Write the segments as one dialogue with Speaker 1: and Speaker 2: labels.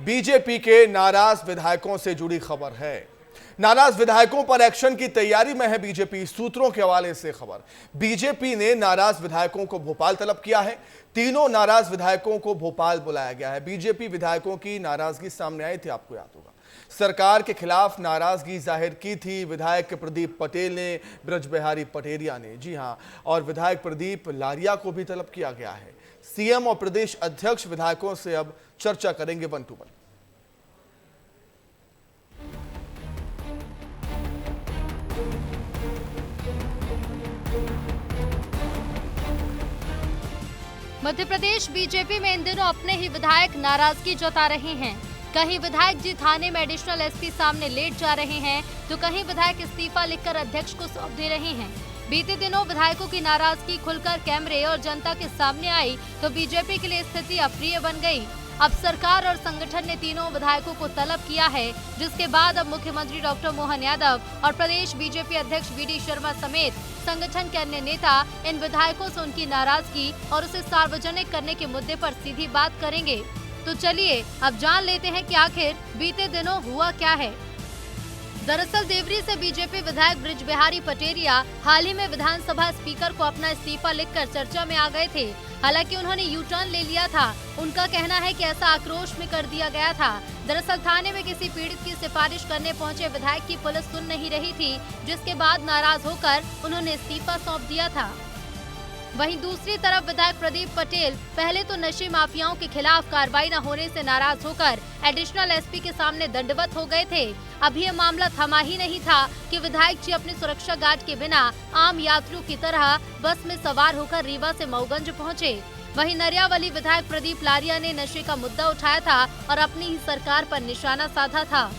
Speaker 1: BJP के नाराज विधायकों से जुड़ी खबर है। नाराज विधायकों पर एक्शन की तैयारी में है बीजेपी। सूत्रों के हवाले से खबर, बीजेपी ने नाराज विधायकों को भोपाल तलब किया है। तीनों नाराज विधायकों को भोपाल बुलाया गया है। बीजेपी विधायकों की नाराजगी सामने आई थी, आपको याद होगा। सरकार के खिलाफ नाराजगी जाहिर की थी विधायक प्रदीप पटेल ने, ब्रजबिहारी पटेरिया ने, जी हां, और विधायक प्रदीप लारिया को भी तलब किया गया है। सीएम और प्रदेश अध्यक्ष विधायकों से अब चर्चा करेंगे 1 टू 1।
Speaker 2: मध्य प्रदेश बीजेपी में इन दिनों अपने ही विधायक नाराजगी जता रहे हैं। कहीं विधायक जी थाने में एडिशनल एसपी सामने लेट जा रहे हैं, तो कहीं विधायक इस्तीफा लिखकर अध्यक्ष को सौंप दे रहे हैं। बीते दिनों विधायकों की नाराजगी खुलकर कैमरे और जनता के सामने आई तो बीजेपी के लिए स्थिति अप्रिय बन गई। अब सरकार और संगठन ने तीनों विधायकों को तलब किया है, जिसके बाद अब मुख्यमंत्री डॉक्टर मोहन यादव और प्रदेश बीजेपी अध्यक्ष वीडी शर्मा समेत संगठन के अन्य नेता इन विधायकों से उनकी नाराजगी और उसे सार्वजनिक करने के मुद्दे पर सीधी बात करेंगे। तो चलिए अब जान लेते हैं कि आखिर बीते दिनों हुआ क्या है। दरअसल देवरी से बीजेपी विधायक ब्रजबिहारी पटेरिया हाल ही में विधानसभा स्पीकर को अपना इस्तीफा लिखकर चर्चा में आ गए थे। हालांकि उन्होंने यू टर्न ले लिया था। उनका कहना है कि ऐसा आक्रोश में कर दिया गया था। दरअसल थाने में किसी पीड़ित की सिफारिश करने पहुंचे विधायक की पुलिस सुन नहीं रही थी, जिसके बाद नाराज होकर उन्होंने इस्तीफा सौंप दिया था। वहीं दूसरी तरफ विधायक प्रदीप पटेल पहले तो नशे माफियाओं के खिलाफ कार्रवाई न होने से नाराज होकर एडिशनल एसपी के सामने दंडवत हो गए थे। अभी ये मामला थमा ही नहीं था कि विधायक जी अपने सुरक्षा गार्ड के बिना आम यात्रियों की तरह बस में सवार होकर रीवा से मऊगंज पहुंचे। वहीं नरियावली विधायक प्रदीप लारिया ने नशे का मुद्दा उठाया था और अपनी ही सरकार पर निशाना साधा था।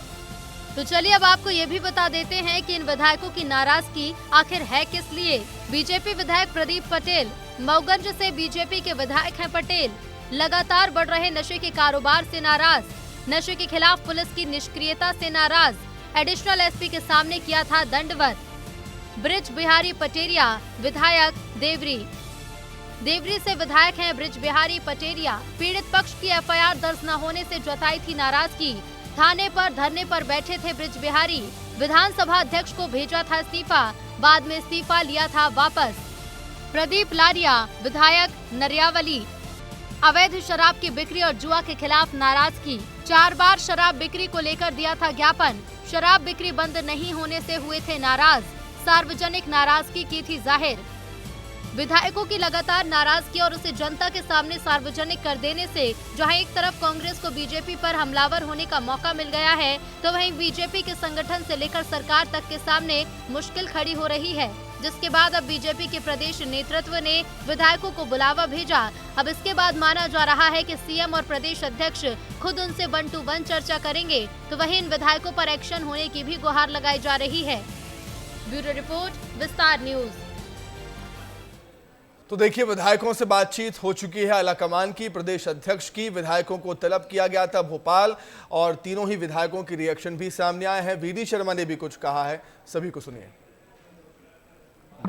Speaker 2: तो चलिए अब आपको ये भी बता देते हैं कि इन विधायकों की नाराजगी आखिर है किस लिए। बीजेपी विधायक प्रदीप पटेल, मऊगंज से बीजेपी के विधायक हैं पटेल, लगातार बढ़ रहे नशे के कारोबार से नाराज, नशे के खिलाफ पुलिस की निष्क्रियता से नाराज, एडिशनल एसपी के सामने किया था दंडवत। ब्रजबिहारी पटेरिया विधायक देवरी से विधायक हैं ब्रजबिहारी पटेरिया, पीड़ित पक्ष की एफआईआर दर्ज न होने से जताई थी नाराजगी। थाने पर धरने पर बैठे थे ब्रजबिहारी, विधानसभा अध्यक्ष को भेजा था इस्तीफा, बाद में इस्तीफा लिया था वापस। प्रदीप लारिया विधायक नरियावली, अवैध शराब की बिक्री और जुआ के खिलाफ नाराजगी, 4 बार शराब बिक्री को लेकर दिया था ज्ञापन, शराब बिक्री बंद नहीं होने से हुए थे नाराज, सार्वजनिक नाराजगी की थी जाहिर। विधायकों की लगातार नाराजगी और उसे जनता के सामने सार्वजनिक कर देने से जहां एक तरफ कांग्रेस को बीजेपी पर हमलावर होने का मौका मिल गया है, तो वहीं बीजेपी के संगठन से लेकर सरकार तक के सामने मुश्किल खड़ी हो रही है, जिसके बाद अब बीजेपी के प्रदेश नेतृत्व ने विधायकों को बुलावा भेजा। अब इसके बाद माना जा रहा है कि सीएम और प्रदेश अध्यक्ष खुद उनसे 1 टू 1 चर्चा करेंगे, तो वहीं इन विधायकों पर एक्शन होने की भी गुहार लगाई जा रही है। ब्यूरो रिपोर्ट, विस्तार न्यूज।
Speaker 1: तो देखिए, विधायकों से बातचीत हो चुकी है आलाकमान की, प्रदेश अध्यक्ष की। विधायकों को तलब किया गया था भोपाल और तीनों ही विधायकों की रिएक्शन भी सामने आए हैं। वीडी शर्मा ने भी कुछ कहा है, सभी को सुनिए।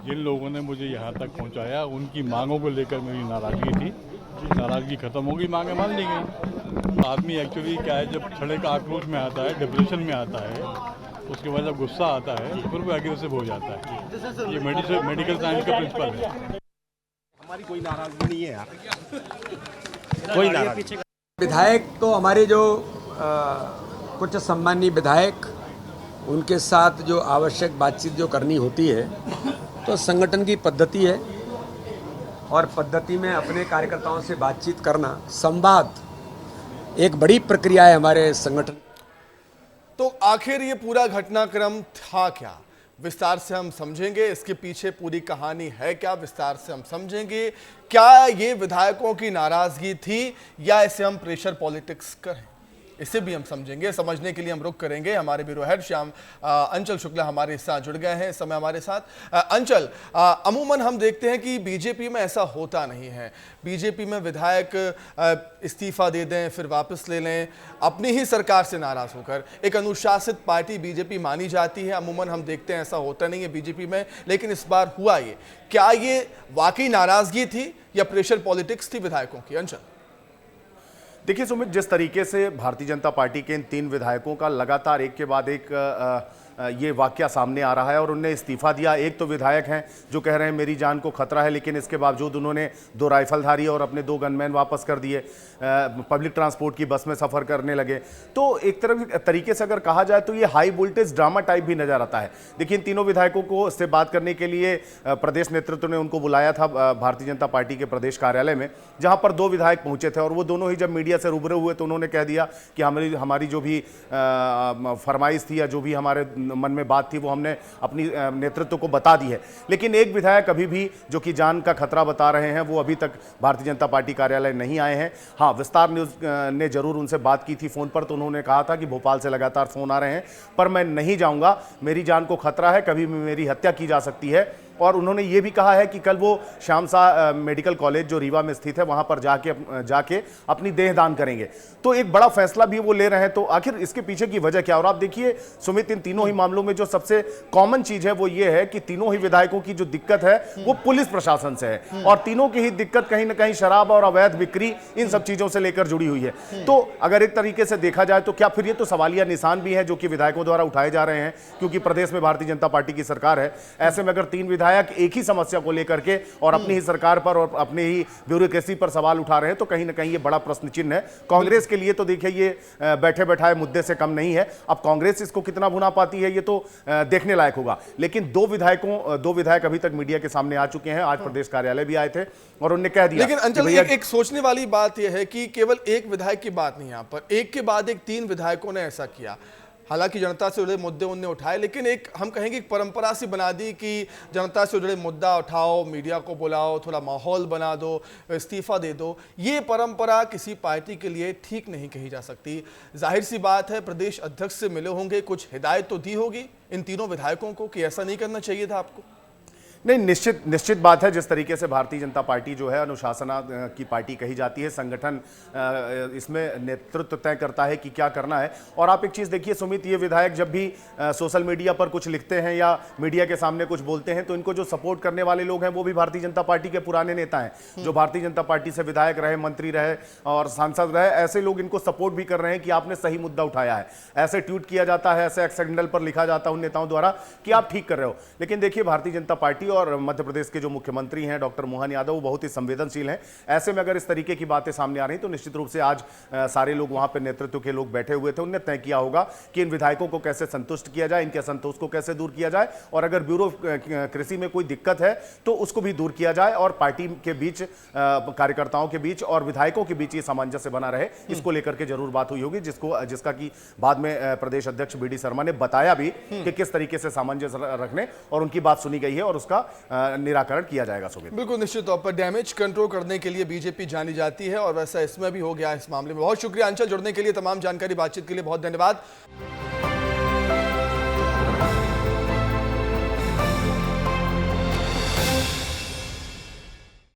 Speaker 3: जिन लोगों ने मुझे यहाँ तक पहुँचाया उनकी मांगों को लेकर मेरी नाराजगी थी, नाराजगी खत्म हो गई, मांगे मान ली गई। आदमी एक्चुअली क्या है, जब क्षणिक का आक्रोश में आता है, डिप्रेशन में आता है, उसके बाद जब गुस्सा आता है तो फिर वो एग्रेसिव हो जाता है। ये मेडिकल साइंस का प्रिंसिपल है।
Speaker 4: हमारी कोई नाराजगी नहीं है यार, कोई नाराजगी।
Speaker 5: विधायक तो हमारे जो कुछ सम्मानीय विधायक, उनके साथ जो आवश्यक बातचीत जो करनी होती है तो संगठन की पद्धति है, और पद्धति में अपने कार्यकर्ताओं से बातचीत करना, संवाद एक बड़ी प्रक्रिया है हमारे संगठन।
Speaker 1: तो आखिर ये पूरा घटनाक्रम था क्या, विस्तार से हम समझेंगे। इसके पीछे पूरी कहानी है क्या, विस्तार से हम समझेंगे। क्या ये विधायकों की नाराजगी थी या इसे हम प्रेशर पॉलिटिक्स करें, इसे भी हम समझेंगे। समझने के लिए हम रुक करेंगे। हमारे ब्यूरो हेड श्याम अंचल शुक्ला हमारे साथ जुड़ गए हैं इस समय हमारे साथ। अंचल, अमूमन हम देखते हैं कि बीजेपी में ऐसा होता नहीं है। बीजेपी में विधायक इस्तीफा दे दें फिर वापस ले लें, अपनी ही सरकार से नाराज होकर। एक अनुशासित पार्टी बीजेपी मानी जाती है, अमूमन हम देखते हैं ऐसा होता नहीं है बीजेपी में, लेकिन इस बार हुआ ये। क्या ये वाकई नाराजगी थी या प्रेशर पॉलिटिक्स थी विधायकों की? अंचल।
Speaker 6: देखिए सुमित, जिस तरीके से भारतीय जनता पार्टी के इन 3 विधायकों का लगातार एक के बाद एक ये वाकया सामने आ रहा है और उनने इस्तीफा दिया। एक तो विधायक हैं जो कह रहे हैं मेरी जान को खतरा है, लेकिन इसके बावजूद उन्होंने 2 राइफलधारी और अपने 2 गनमैन वापस कर दिए, पब्लिक ट्रांसपोर्ट की बस में सफ़र करने लगे। तो एक तरफ तरीके से अगर कहा जाए तो ये हाई वोल्टेज ड्रामा टाइप भी नजर आता है। देखिए इन तीनों विधायकों को से बात करने के लिए प्रदेश नेतृत्व ने उनको बुलाया था भारतीय जनता पार्टी के प्रदेश कार्यालय में, जहां पर 2 विधायक पहुंचे थे और वो दोनों ही जब मीडिया से रूबरू हुए तो उन्होंने कह दिया कि हमारी जो भी फरमाइश थी या जो भी हमारे मन में बात थी वो हमने अपनी नेतृत्व को बता दी है। लेकिन एक विधायक अभी भी जो कि जान का खतरा बता रहे हैं वो अभी तक भारतीय जनता पार्टी कार्यालय नहीं आए हैं। हाँ, विस्तार न्यूज ने जरूर उनसे बात की थी फोन पर, तो उन्होंने कहा था कि भोपाल से लगातार फोन आ रहे हैं पर मैं नहीं जाऊंगा, मेरी जान को खतरा है, कभी भी मेरी हत्या की जा सकती है। और उन्होंने ये भी कहा है कि कल वो श्याम शाह मेडिकल कॉलेज जो रीवा में स्थित है वहां पर जाके अपनी देह दान करेंगे। तो एक बड़ा फैसला भी वो ले रहे हैं। तो आखिर इसके पीछे की वजह क्या? और आप देखिए सुमित, इन तीनों ही मामलों में जो सबसे कॉमन चीज है वो ये है कि तीनों ही विधायकों की जो दिक्कत है वो पुलिस प्रशासन से है और तीनों की ही दिक्कत कहीं ना कहीं शराब और अवैध बिक्री इन सब चीजों से लेकर जुड़ी हुई है। तो अगर एक तरीके से देखा जाए तो क्या फिर ये तो सवालिया निशान भी है जो कि विधायकों द्वारा उठाए जा रहे हैं, क्योंकि प्रदेश में भारतीय जनता पार्टी की सरकार है। ऐसे में अगर 3 विधायक एक ही समस्या को लेकर के और अपनी ही सरकार पर और अपने ही ब्यूरोक्रेसी पर सवाल उठा रहे हैं तो कहीं ना कहीं ये बड़ा प्रश्न चिन्ह है। कांग्रेस के लिए तो देखिए ये बैठे बैठाए मुद्दे से कम नहीं है। अब कांग्रेस इसको कितना भुना पाती है ये तो देखने लायक होगा। लेकिन 2 विधायक अभी तक मीडिया के सामने आ चुके हैं, आज प्रदेश कार्यालय भी आए थे और उन्होंने कह दिया।
Speaker 1: लेकिन अंचल, एक सोचने वाली बात यह है कि केवल एक विधायक की बात नहीं, यहां पर एक के बाद एक 3 विधायकों ने ऐसा किया। हालांकि जनता से जुड़े मुद्दे उन्होंने उठाए, लेकिन एक हम कहेंगे एक परंपरा सी बना दी कि जनता से जुड़े मुद्दा उठाओ, मीडिया को बुलाओ, थोड़ा माहौल बना दो, इस्तीफा दे दो। ये परंपरा किसी पार्टी के लिए ठीक नहीं कही जा सकती। जाहिर सी बात है, प्रदेश अध्यक्ष से मिले होंगे, कुछ हिदायत तो दी होगी इन तीनों विधायकों को कि ऐसा नहीं करना चाहिए था आपको।
Speaker 6: नहीं, निश्चित बात है। जिस तरीके से भारतीय जनता पार्टी जो है अनुशासन की पार्टी कही जाती है, संगठन इसमें नेतृत्व तय करता है कि क्या करना है। और आप एक चीज़ देखिए सुमित, ये विधायक जब भी सोशल मीडिया पर कुछ लिखते हैं या मीडिया के सामने कुछ बोलते हैं तो इनको जो सपोर्ट करने वाले लोग हैं वो भी भारतीय जनता पार्टी के पुराने नेता हैं जो भारतीय जनता पार्टी से विधायक रहे, मंत्री रहे और सांसद रहे। ऐसे लोग इनको सपोर्ट भी कर रहे हैं कि आपने सही मुद्दा उठाया है। ऐसे ट्वीट किया जाता है, ऐसे एक्स हैंडल पर लिखा जाता है उन नेताओं द्वारा कि आप ठीक कर रहे हो। लेकिन देखिए भारतीय जनता पार्टी और मध्य प्रदेश के जो मुख्यमंत्री हैं डॉक्टर मोहन यादव, वो बहुत ही संवेदनशील हैं। ऐसे में अगर इस तरीके की बातें सामने आ रही तो निश्चित रूप से आज सारे लोग वहां पर नेतृत्व के लोग बैठे हुए थे, उन्होंने तय किया होगा कि इन विधायकों को कैसे संतुष्ट किया जाए, इनके असंतोष को कैसे दूर किया जाए और अगर ब्यूरोक्रेसी में कोई दिक्कत है तो उसको भी दूर किया जाए और पार्टी के बीच, कार्यकर्ताओं के बीच और विधायकों के बीच ये सामंजस्य बना रहे। इसको लेकर के जरूर बात हुई होगी, जिसका कि बाद में प्रदेश अध्यक्ष बीडी शर्मा ने बताया भी कि किस तरीके से सामंजस्य रखने और उनकी बात सुनी गई है और उसका निराकरण किया जाएगा। सुमित,
Speaker 1: बिल्कुल निश्चित तौर पर डैमेज कंट्रोल करने के लिए बीजेपी जानी जाती है और वैसा इसमें भी हो गया इस मामले में। बहुत शुक्रिया अंचल, जुड़ने के लिए, तमाम जानकारी बातचीत के लिए बहुत धन्यवाद।